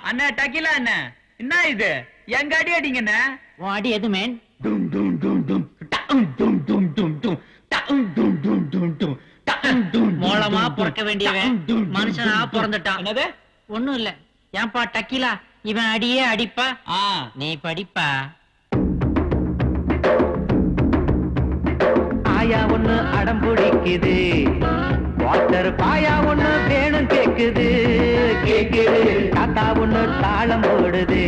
அண்ணா டக்கிலா அண்ணா, என்ன இது எங்க அடி அடிங்கண்ணா? உன் அடி எது மேன்? டும் டும் டும் டும் டும் டும் டும் டும் டும் டும் டும் டும் டும் டும் டும். மூலமா பிறக்க வேண்டியவன் மனுஷனா பிறந்துட்டான். என்னது? ஒண்ணும் இல்ல. ஏன்பா டக்கிலா, இவன் அடியே அடிப்பா, நீ படிப்பா. ஆயா ஒண்ணு அடம் பிடிக்குது, வாட்டர் பாயா ஒண்ணு வேணும் கேக்குது கேக்குது. தாத்தா ஒண்ணு தாளம் போடுது,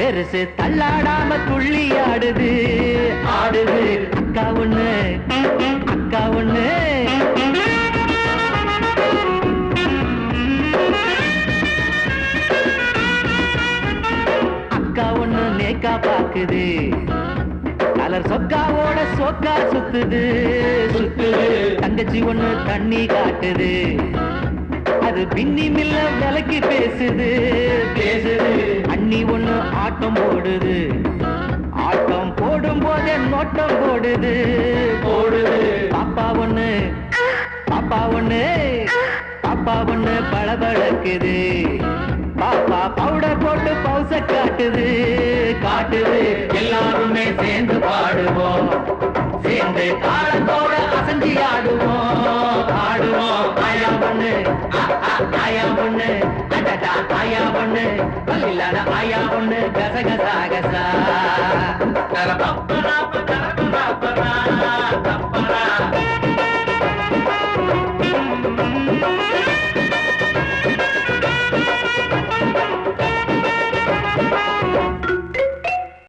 பெருசு தள்ளாடாம துள்ளி ஆடுது ஆடுது. அக்கா ஒண்ணு அக்கா ஒண்ணு அக்கா ஒண்ணு நேக்கா பாக்குது, கலர் சொக்காவோட சொக்கா சுத்துது சுத்துது. தங்கச்சி ஒண்ணு தண்ணி காட்டுது, அது பின்னி மில்ல விலைக்கு பேசுது பேசுது. அண்ணி ஒண்ணு ஆட்டம் போடுது, ஆட்டம் போடும் போதே நோட்டம் போடுது போடுது. பாப்பா ஒண்ணு பாப்பா ஒண்ணு பாப்பா ஒண்ணு பளபளக்குது, பாப்பா பவுடர் போட்டு பவுச காட்டுது காட்டுது. எல்லாருமே சேர்ந்து பாடுவோம், சேர்ந்து தாளத்தோட அசஞ்சி ஆடுவோம் ஆடுவோம். ஆயா பொண்ணு ஆயா பொண்ணு அடடா ஆயா பொண்ணு பல்லில்லாத ஆயா பொண்ணு கசகசா கசா.